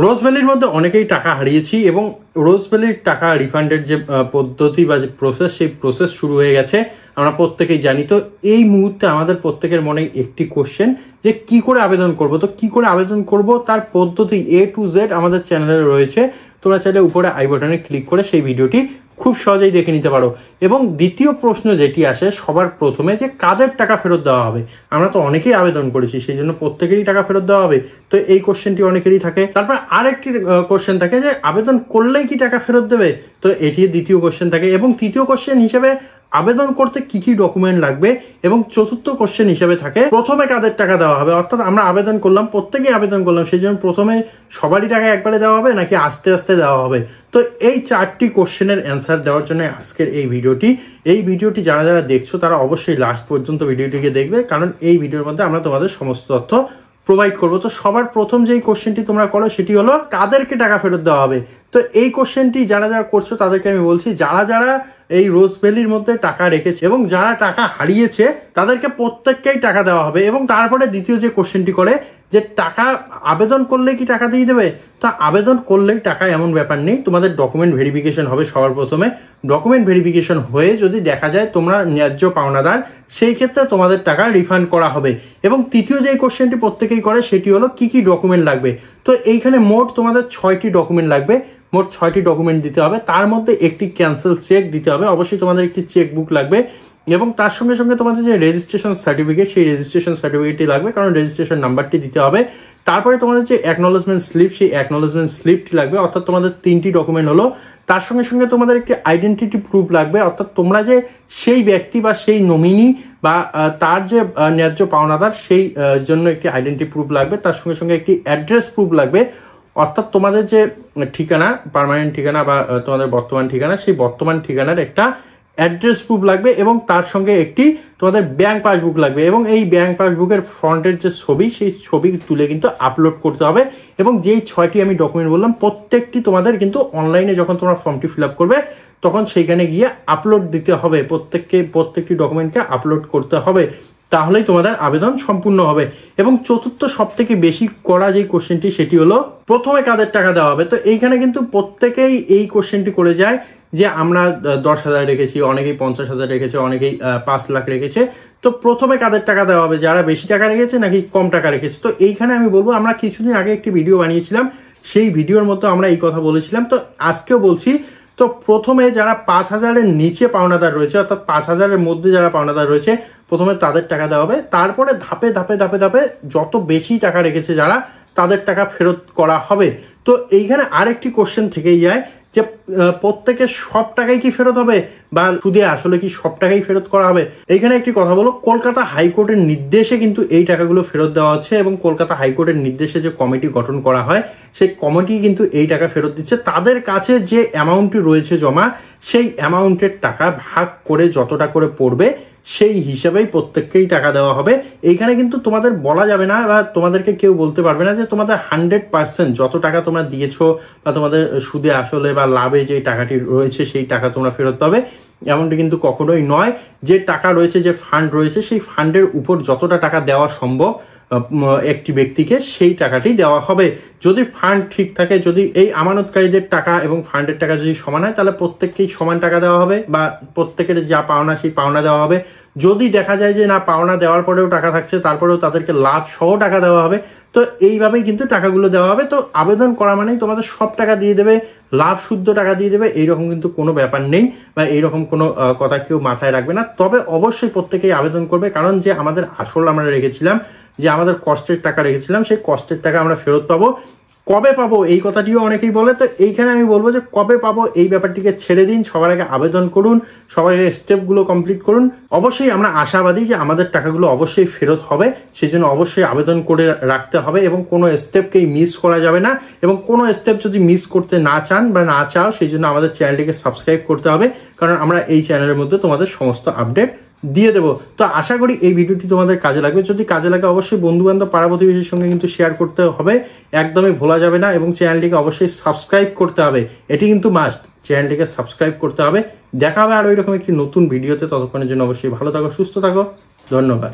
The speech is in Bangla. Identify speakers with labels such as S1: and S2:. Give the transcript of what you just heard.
S1: রোজ ভ্যালির মধ্যে অনেকেই টাকা হারিয়েছি এবং রোজ ভ্যালির টাকা রিফান্ডের যে পদ্ধতি বা যে প্রসেস, সেই প্রসেস শুরু হয়ে গেছে আমরা প্রত্যেকেই জানি। তো এই মুহূর্তে আমাদের প্রত্যেকের মনে একটি কোশ্চেন যে কি করে আবেদন করব। তো কি করে আবেদন করব তার পদ্ধতি A to Z আমাদের চ্যানেলে রয়েছে। তোমরা চাইলে উপরে আই বাটনে ক্লিক করে সেই ভিডিওটি খুব সহজেই দেখে নিতে পারো। এবং দ্বিতীয় প্রশ্ন যেটি আসে সবার প্রথমে, যে কাদের টাকা ফেরত দেওয়া হবে। আমরা তো অনেকেই আবেদন করেছি, সেই জন্য প্রত্যেকেরই টাকা ফেরত দেওয়া হবে। তো এই কোশ্চেনটি অনেকেরই থাকে। তারপর আরেকটি কোশ্চেন থাকে যে আবেদন করলেই কি টাকা ফেরত দেবে। তো এটি দ্বিতীয় কোশ্চেন থাকে। এবং তৃতীয় কোশ্চেন হিসেবে আবেদন করতে কি কি ডকুমেন্ট লাগবে। এবং চতুর্থ কোশ্চেন হিসেবে থাকে প্রথমে কাদের টাকা দেওয়া হবে। অর্থাৎ আমরা আবেদন করলাম, প্রত্যেকেই আবেদন করলাম, সেই জন্য প্রথমে সবারই টাকা একবারে দেওয়া হবে নাকি আস্তে আস্তে দেওয়া হবে। তো এই চারটি কোশ্চেনের অ্যান্সার দেওয়ার জন্য আজকের এই ভিডিওটি যারা যারা দেখছো তারা অবশ্যই লাস্ট পর্যন্ত ভিডিওটিকে দেখবে, কারণ এই ভিডিওর মধ্যে আমরা তোমাদের সমস্ত তথ্য প্রোভাইড করবো। তো সবার প্রথম যেই কোশ্চেনটি তোমরা করো সেটি হলো কাদেরকে টাকা ফেরত দেওয়া হবে। তো এই কোশ্চেনটি যারা যারা করছো তাদেরকে আমি বলছি, যারা যারা এই রোজ ভ্যালির মধ্যে টাকা রেখেছে এবং যারা টাকা হারিয়েছে তাদেরকে প্রত্যেককেই টাকা দেওয়া হবে। এবং তারপরে দ্বিতীয় যে কোশ্চেনটি করে যে টাকা আবেদন করলে কি টাকা দিয়ে দেবে। তা আবেদন করলেই টাকা এমন ব্যাপার নেই, তোমাদের ডকুমেন্ট ভেরিফিকেশন হবে সবার প্রথমে। ডকুমেন্ট ভেরিফিকেশন হয়ে যদি দেখা যায় তোমরা ন্যায্য পাওনাদার, সেই ক্ষেত্রে তোমাদের টাকা রিফান্ড করা হবে। এবং তৃতীয় যে কোশ্চেনটি প্রত্যেকেই করে সেটি হলো কি কি ডকুমেন্ট লাগবে। তো এইখানে মোট তোমাদের 6টি ডকুমেন্ট লাগবে। মোট 6টি ডকুমেন্ট দিতে হবে। তার মধ্যে একটি ক্যান্সেল চেক দিতে হবে, অবশ্যই তোমাদের একটি চেক বুক লাগবে। এবং তার সঙ্গে সঙ্গে তোমাদের যে রেজিস্ট্রেশন সার্টিফিকেট, সেই রেজিস্ট্রেশন সার্টিফিকেটটি লাগবে, কারণ রেজিস্ট্রেশন নাম্বারটি দিতে হবে। তারপরে তোমাদের যে অ্যাকনোলেজমেন্ট স্লিপ, সেই অ্যাকনোলেজমেন্ট স্লিপটি লাগবে। অর্থাৎ তোমাদের 3টি ডকুমেন্ট হলো। তার সঙ্গে সঙ্গে তোমাদের একটি আইডেন্টিটি প্রুফ লাগবে, অর্থাৎ তোমরা যে সেই ব্যক্তি বা সেই নমিনি বা তার যে ন্যায্য পাওনাদার, সেই জন্য একটি আইডেন্টিটি প্রুফ লাগবে। তার সঙ্গে সঙ্গে একটি অ্যাড্রেস প্রুফ লাগবে, অর্থাৎ তোমাদের যে ঠিকানা, পার্মানেন্ট ঠিকানা বা তোমাদের বর্তমান ঠিকানা, সেই বর্তমান ঠিকানার একটা অ্যাড্রেস প্রুফ লাগবে। এবং তার সঙ্গে একটি তোমাদের ব্যাংক পাসবুক লাগবে। এবং এই ব্যাংক পাসবুকের ফ্রন্টের যে ছবি, সেই ছবি তুলে কিন্তু আপলোড করতে হবে। এবং যেই 6টি আমি ডকুমেন্ট বললাম প্রত্যেকটি তোমাদের কিন্তু অনলাইনে যখন তোমরা ফর্মটি ফিল আপ করবে তখন সেইখানে গিয়ে আপলোড দিতে হবে। প্রত্যেকটি ডকুমেন্টকে আপলোড করতে হবে, তাহলেই তোমাদের আবেদন সম্পূর্ণ হবে। এবং চতুর্থ সব থেকে বেশি করা যে কোশ্চেনটি সেটি হলো প্রথমে কাদের টাকা দেওয়া হবে। তো এইখানে কিন্তু প্রত্যেকেই এই কোশ্চেনটি করে যায় যে আমরা 10,000 রেখেছি, অনেকেই 50,000 রেখেছে, অনেকেই 5 লাখ রেখেছে। তো প্রথমে কাদের টাকা দেওয়া হবে, যারা বেশি টাকা রেখেছে নাকি কম টাকা রেখেছে। তো এইখানে আমি বলবো, আমরা কিছুদিন আগে একটি ভিডিও বানিয়েছিলাম, সেই ভিডিওর মতো আমরা এই কথা বলেছিলাম। তো আজকেও বলছি। তো প্রথমে যারা 5,000-এর নিচে পাওনাদার রয়েছে, অর্থাৎ 5,000-এর মধ্যে যারা পাওনাদার রয়েছে, প্রথমে তাদের টাকা দেওয়া হবে। তারপরে ধাপে ধাপে ধাপে ধাপে যত বেশি টাকা রেখেছে যারা, তাদের টাকা ফেরত করা হবে। তো এইখানে আরেকটি কোশ্চেন থেকেই যায় যে প্রত্যেকের সব টাকাই কি ফেরত হবে বা সুদে আসলে কি সব টাকাই ফেরত করা হবে। এইখানে একটি কথা বলো, কলকাতা হাইকোর্টের নির্দেশে কিন্তু এই টাকাগুলো ফেরত দেওয়া হচ্ছে। এবং কলকাতা হাইকোর্টের নির্দেশে যে কমিটি গঠন করা হয়, সেই কমিটি কিন্তু এই টাকা ফেরত দিচ্ছে। তাদের কাছে যে অ্যামাউন্টটি রয়েছে জমা, সেই অ্যামাউন্টের টাকা ভাগ করে যতটা করে পড়বে সেই হিসাবেই প্রত্যেককেই টাকা দেওয়া হবে। এইখানে কিন্তু তোমাদের বলা যাবে না বা তোমাদেরকে কেউ বলতে পারবে না যে তোমাদের 100% যত টাকা তোমরা দিয়েছো বা তোমাদের সুদে আসলে বা লাভে যে টাকাটি রয়েছে সেই টাকা তোমরা ফেরত পাবে, এমনটি কিন্তু কখনোই নয়। যে টাকা রয়েছে, যে ফান্ড রয়েছে, সেই ফান্ডের উপর যতটা টাকা দেওয়া সম্ভব একটি ব্যক্তিকে, সেই টাকাটি দেওয়া হবে। যদি ফান্ড ঠিক থাকে, যদি এই আমানতকারীদের টাকা এবং ফান্ডের টাকা যদি সমান হয়, তাহলে প্রত্যেককেই সমান টাকা দেওয়া হবে বা প্রত্যেকের যা পাওনা সেই পাওনা দেওয়া হবে। যদি দেখা যায় যে না, পাওনা দেওয়ার পরেও টাকা থাকছে, তারপরেও তাদেরকে লাভ সহ টাকা দেওয়া হবে। তো এইভাবেই কিন্তু টাকাগুলো দেওয়া হবে। তো আবেদন করা মানেই তোমাদের সব টাকা দিয়ে দেবে, লাভ শুদ্ধ টাকা দিয়ে দেবে, এইরকম কিন্তু কোনো ব্যাপার নেই বা এইরকম কোনো কথা কেউ মাথায় রাখবে না। তবে অবশ্যই প্রত্যেকেই আবেদন করবে, কারণ যে আমাদের আসল আমরা রেখেছিলাম, যে আমাদের কষ্টের টাকা রেখেছিলাম, সেই কষ্টের টাকা আমরা ফেরত পাবো। কবে পাবো এই কথাটিও অনেকেই বলে। তো এইখানে আমি বলবো যে কবে পাবো এই ব্যাপারটিকে ছেড়ে দিন, সবার আগে আবেদন করুন, সবার আগে স্টেপগুলো কমপ্লিট করুন। অবশ্যই আমরা আশাবাদী যে আমাদের টাকাগুলো অবশ্যই ফেরত হবে, সেই জন্য অবশ্যই আবেদন করে রাখতে হবে এবং কোনো স্টেপকেই মিস করা যাবে না। এবং কোনো স্টেপ যদি মিস করতে না চান বা না চাও, সেই জন্য আমাদের চ্যানেলটিকে সাবস্ক্রাইব করতে হবে, কারণ আমরা এই চ্যানেলের মধ্যে তোমাদের সমস্ত আপডেট দিয়ে দেবো। তো আশা করি এই ভিডিওটি তোমাদের কাজে লাগবে। যদি কাজে লাগে অবশ্যই বন্ধুবান্ধব পাড়া প্রতিবেশীর সঙ্গে কিন্তু শেয়ার করতে হবে, একদমই ভোলা যাবে না। এবং চ্যানেলটিকে অবশ্যই সাবস্ক্রাইব করতে হবে, এটি কিন্তু মাস্ট। চ্যানেলটিকে সাবস্ক্রাইব করতে হবে। দেখা হবে আর ওইরকম একটি নতুন ভিডিওতে। ততক্ষণের জন্য অবশ্যই ভালো থাকো, সুস্থ থাকো। ধন্যবাদ।